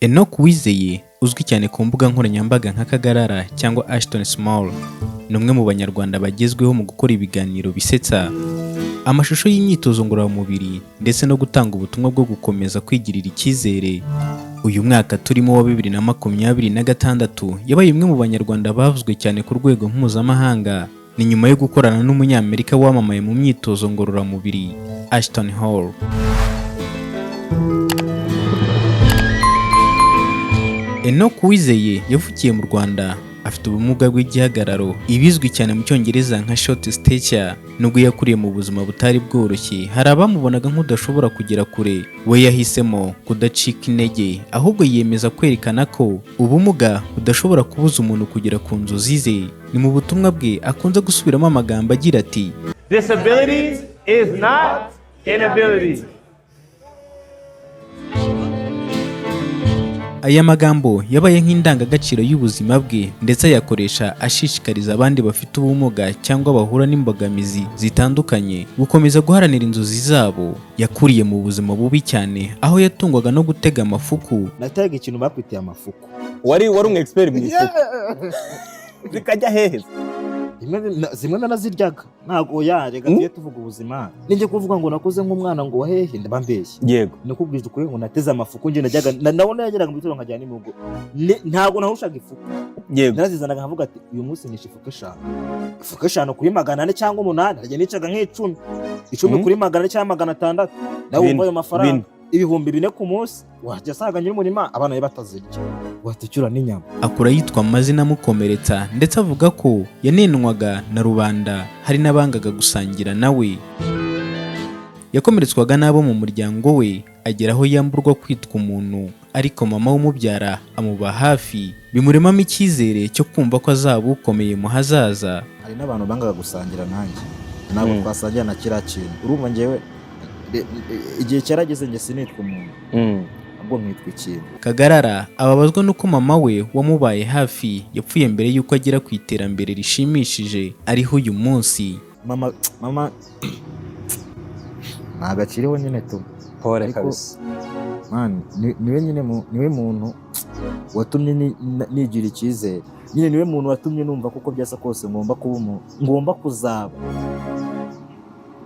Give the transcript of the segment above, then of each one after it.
Enoch Uwizeye uzwi cyane ku mbuga nkoranyambaga nka Kagarara cyangwa Ashton Small ni umwe mu banyarwanda bagezweho mu gukora ibiganiro bisetsa, amashusho y'imyitozo ngororamubiri ndetse no gutanga ubutumwa bwo gukomeza kwigirira icyizere. Uyu mwaka turimo wa 2026 yabaye umwe mu banyarwanda bavuzwe cyane ku rwego mpuzamahanga, ni nyuma yo gukorana n'umunyamerika wamamaye mu myitozo ngororamubiri Ashton Hall. Enoch Uwizeye yavukiye mu Rwanda, afite ubumuga bw'igihagararo, ibizwi cyane mu Cyongereza nka short stature. Nubwo yakuriye mu buzima butari bworoshye, hari abamubonaga nk'udashobora kugera kure. We yahisemo kudacika intege, ahubwo yiyemeza kwerekana ko ubumuga budashobora kubuza umuntu kugera ku nzozi ze. Ni mu butumwa bwe akunze gusubiramo amagambo agira ati, disability is not inability. Aya magambo yabaye nk'indangagaciro y'ubuzima bwe, ndetse ayakoresha ashishikariza abandi bafite ubumuga cyangwa bahura n'imbogamizi zitandukanye gukomeza guharanira inzozi zabo. Yakuriye mu buzima bubi cyane, aho yatungwaga no gutega amafuku. Natega ikintu bakwitiye amafuku. Wari umu expert mu ifuku. Zikajya hehe? Zimwe naziryaga. Ntago yarega tuye tuvuga ubuzima. Ninjye kuvuga ngo nakoze nk'umwana ngo wahehe ndabambeshye. Yego. Nakubwije ukuri ngo nateze amafuku nje najyaga nabona yageraga mu bitoro nkajyana n'imigo. Ntago nahushaga ifuku. Yego. Narazizanaga nkavuga ati uyu munsi nishe ifuku 5. Ifuku 5 kuri 400 cyangwa 8, najya nicaga nk'icumi. 10 kuri 400 cyangwa 600. Nawe wumva ayo mafaranga. Ibihumbi 4 ku munsi wajya saga nyiri umurima abana be batazirya, watucyura n'inyama. Akura yitwa amazina amukomeretsa, ndetse avuga ko yanenwaga na rubanda, hari n'abangaga gusangira nawe. Yakomeretswaga n'abo mu muryango we, ageraho yamburwa kwitwa umuntu, ariko mama w'umubyara amuba hafi, bimuremamo icyizere cyo kumva ko azaba ukomeye mu hazaza. Hari n'abantu bangaga gusangira nanjye, ntabwo twasangira na kiriya kintu. Urumva njyewe igihe cyarageze nge sinitwa umuntu, ahubwo mwitwa ikintu. Kagarara ababazwa nuko mama we wamubaye hafi yapfuye mbere yuko agera ku iterambere rishimishije ariho uyu munsi. Mama nagakiriho nyine tu pore kabisa. Man, niwe nyine niwe muntu watumye nigira icyizere. Nyine niwe muntu watumye numva kuko byasa kose ngomba kuba umuntu, ngomba kuzaba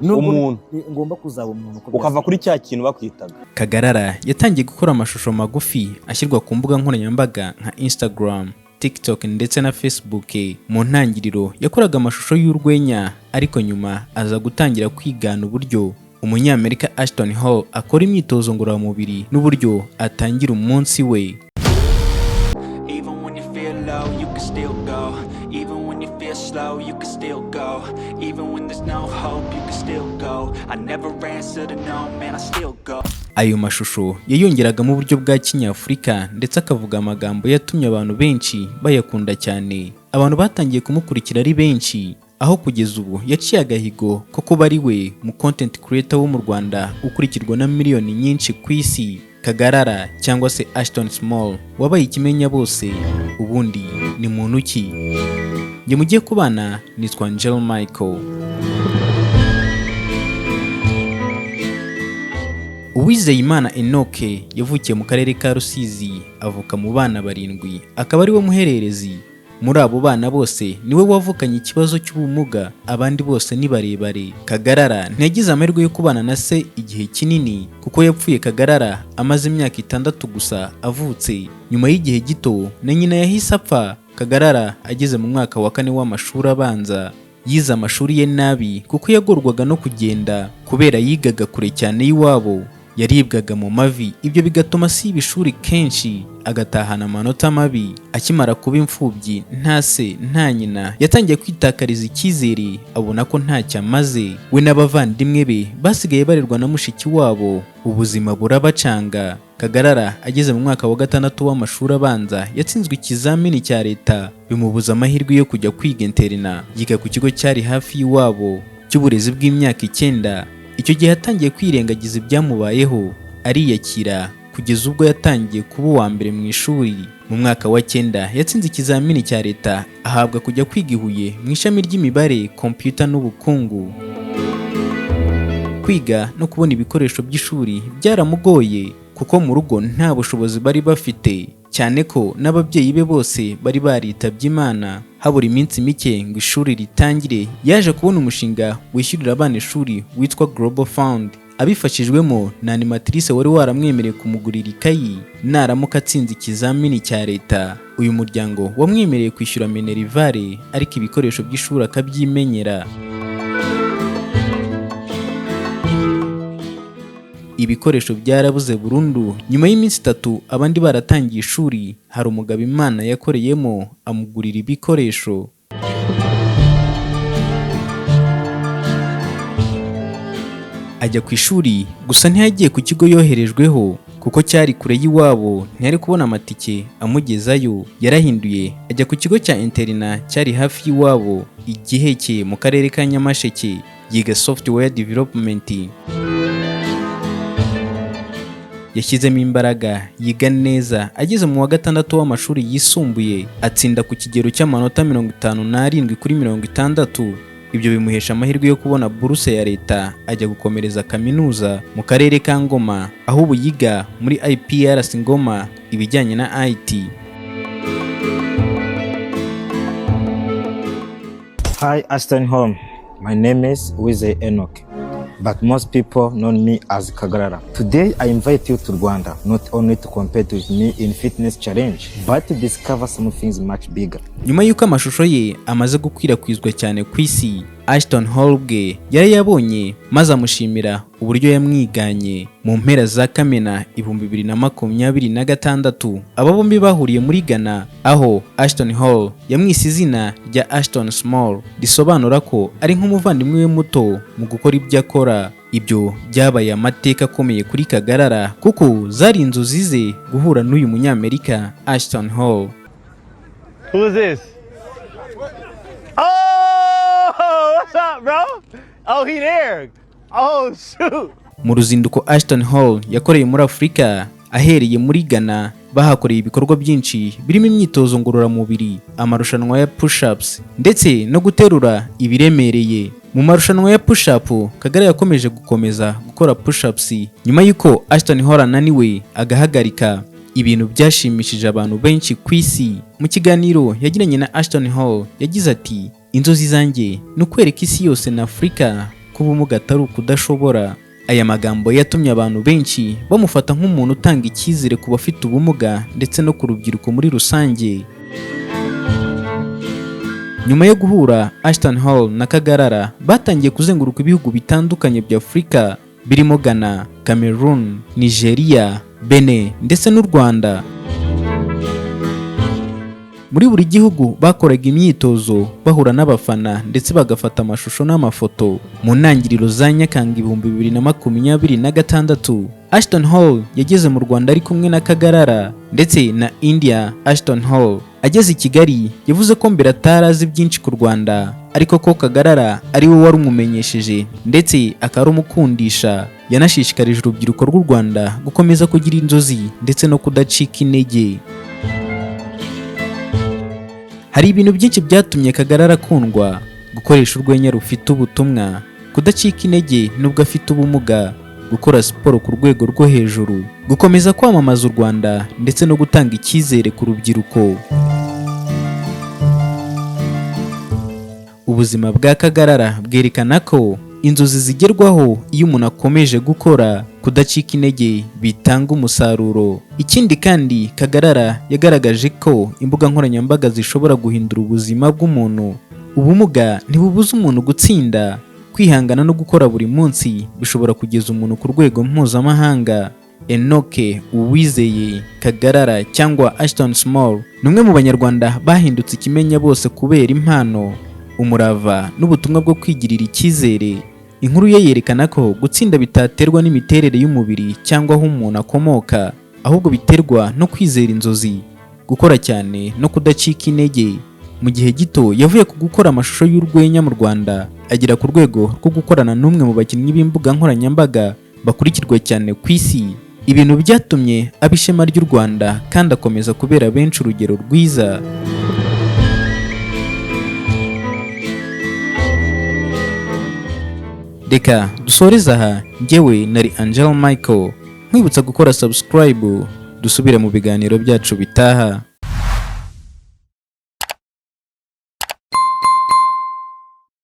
umuntu, ngomba kuzaba umuntu ukava kuri cya kintu bakwitaga. Kagarara yatangiye gukora amashusho magufi ashyirwa ku mbuga nkoranyambaga nka Instagram, TikTok ndetse na Facebook. Mu ntangiriro yakoraga amashusho y'urwenya, ariko nyuma aza gutangira kwigana uburyo umunyamerika Ashton Hall akora imyitozo ngororamubiri n'uburyo atangira umunsi we. Slow, you can still go. Even when there's no hope, you can still go. I never answer to no, man, I still go. Ayo mashusho yayongeraga mu buryo bwa Kinyafurika, ndetse akavuga amagambo yatumye abantu benshi bayakunda cyane. Abantu batangiye kumukurikira ari benshi, aho kugeza ubu yaciye agahigo ko kuba ari we mu content creator wo mu Rwanda ukurikirwa na miliyoni nyinshi ku isi. Kagarara cyangwa se Ashton Small wabaye ikimenya bose. Ubundi ni muntu ki? Njye mugiye kubana nitwa Michael. Uwizeyimana Enoch yavukiye mu karere ka Rusizi, avuka mu bana 7, akaba ari we muhererezi. Muri abo bana bose niwe wavukanye ikibazo cy'ubumuga, abandi bose ni barebare. Kagarara ntiyagize amahirwe yo kubana na se igihe kinini, kuko yapfuye Kagarara amaze imyaka 6 gusa avutse. Nyuma y'igihe gito na nyina yahise apfa. Kagarara ageze mu mwaka wa 4 w'amashuri abanza. Yize amashuri ye nabi kuko yagorwaga no kugenda, kubera yigaga kure cyane y'iwabo. Yaribwaga mu mavi, ibyo bigatuma asiba ishuri kenshi, agatahana amanota mabi. Akimara kuba imfubyi, nta se nta nyina, yatangiye kwitakariza icyizere, abona ko ntacyo amaze. We n'abavandimwe be basigaye barerwa na mushiki wabo, ubuzima burabacanga. Kagarara ageze mu mwaka wa 6 w'amashuri abanza, yatsinzwe ikizamini cya leta, bimubuza amahirwe yo kujya kwiga interina. Yiga ku kigo cyari hafi y'iwabo cy'uburezi bw'imyaka 9. Icyo gihe yatangiye kwirengagiza ibyamubayeho, ariyakira kugeza ubwo yatangiye kuba uwa mbere mu ishuri. Mu mwaka wa 9 yatsinze ikizamini cya leta, ahabwa kujya kwiga i Huye mu ishami ry'imibare, computer n'ubukungu. Kwiga no kubona ibikoresho by'ishuri byaramugoye, kuko mu rugo nta bushobozi bari bafite, cyane ko n'ababyeyi be bose bari baritabye Imana. Habura iminsi mike ngo ishuri ritangire, yaje kubona umushinga wishyurira abana ishuri witwa Global Fund, abifashijwemo na animatrice wari waramwemereye kumugurira ikayi naramuka atsinze ikizamini cya leta. Uyu muryango wamwemereye kwishyura minerivare, ariko ibikoresho by'ishuri akabyimenyera. Ibikoresho byarabuze burundu. Nyuma y'iminsi 3 abandi baratangiye ishuri, hari umugabo Imana yakoreyemo amugurira ibikoresho. Ajya ku ishuri, gusa ntiyagiye ku kigo yoherejweho kuko cyari kure y'iwabo, ntiyari kubona amatike amugezayo. Yarahinduye ajya ku kigo cya interina cyari hafi y'iwabo Igiheke mu karere ka Nyamasheke, yiga software development. Yashyizemo imbaraga, yiga neza. Ageze mu wa 6 w'amashuri yisumbuye, atsinda ku kigero cy'amanota 57 kuri 60. Ibyo bimuhesha amahirwe yo kubona buruse ya leta, ajya gukomereza kaminuza mu karere ka Ngoma, aho ubu yiga muri IPRC Ngoma ibijyanye na IT. Hi, Aston Home. My name is Wize Enoch, but most people know me as Kagarara. Today, I invite you to Rwanda, not only to compete with me in fitness challenge, but to discover some things much bigger. Nyuma y'uko amashusho ye amaze gukwirakwizwa cyane ku isi, Ashton Holbwe yari yabonye maze amushimira uburyo yamwiganye. Mu mpera za Kamena 2026, aba bombi bahuriye muri Ghana, aho Ashton Hall yamwise izina rya Ashton Small, risobanura ko ari nk'umuvandimwe we muto mu gukora ibyo akora. Ibyo byabaye amateka akomeye kuri Kagarara, kuko zari inzozi ze guhura n'uyu munyamerika Ashton Hall. Who is this? Oh, what's up, bro? Oh, he there. Oh, shoot. Mu ruzinduko Ashton Hall yakoreye muri Afurika, ahereye muri Ghana, bahakoreye ibikorwa byinshi birimo imyitozo ngororamubiri, amarushanwa ya push-ups ndetse no guterura ibiremereye. Mu marushanwa ya push-up, Kagarara yakomeje gukora push-ups nyuma y'uko Ashton Hall ananiwe agahagarika. Ibintu byashimishije abantu benshi ku isi. Mu kiganiro yagiranye na Ashton Hall, yagize ati, inzozi zanjye ni ukwereka isi yose na Afurika ko ubumuga atari ukudashobora. Aya magambo yatumye abantu benshi bamufata nk'umuntu utanga icyizere ku bafite ubumuga ndetse no ku rubyiruko muri rusange. Nyuma yo guhura, Ashton Hall na Kagarara batangiye kuzenguruka ibihugu bitandukanye bya Afurika, birimo Ghana, Cameroon, Nigeria, Benin ndetse n'u Rwanda. Muri buri gihugu bakoraga imyitozo, bahura n'abafana ndetse bagafata amashusho n'amafoto. Mu ntangiriro za Nyakanga 2026, Ashton Hall yageze mu Rwanda ari kumwe na Kagarara ndetse na India. Ashton Hall ageze i Kigali yavuze ko mbere atarazi byinshi ku Rwanda, ariko ko Kagarara ari we wari umumenyesheje ndetse akarumukundisha. Yanashishikarije urubyiruko rw'u Rwanda gukomeza kugira inzozi ndetse no kudacika intege. Hari ibintu byinshi byatumye Kagarara akundwa: gukoresha urwenya rufite ubutumwa, kudacika intege nubwo afite ubumuga, gukora siporo ku rwego rwo hejuru, gukomeza kwamamaza u Rwanda ndetse no gutanga icyizere ku rubyiruko. Ubuzima bwa Kagarara bwerekana ko inzozi zigerwaho iyo umuntu akomeje gukora, kudacika intege bitanga umusaruro. Ikindi kandi, Kagarara yagaragaje ko imbuga nkoranyambaga zishobora guhindura ubuzima bw'umuntu. Ubumuga ntibubuza umuntu gutsinda. Kwihangana no gukora buri munsi bishobora kugeza umuntu ku rwego mpuzamahanga. Enoke Uwizeye Kagarara cyangwa Ashton Small ni umwe mu Banyarwanda bahindutse ikimenya bose kubera impano, umurava n'ubutumwa bwo kwigirira icyizere. Inkuru ye yerekana ko gutsinda bitaterwa n'imiterere y'umubiri cyangwa aho umuntu akomoka, ahubwo biterwa no kwizera inzozi, gukora cyane no kudacika intege. Mu gihe gito yavuye ku gukora amashusho y'urwenya mu Rwanda, agera ku rwego rwo gukorana n'umwe mu bakinnyi b'imbuga nkoranyambaga bakurikirwa cyane ku isi. Ibintu byatumye aba ishema ry'u Rwanda kandi akomeza kubera benshi urugero rwiza. Reka dusoreze aha. Njyewe nari Angel Michael, nkwibutsa gukora subscribe dusubire mu biganiro byacu bitaha.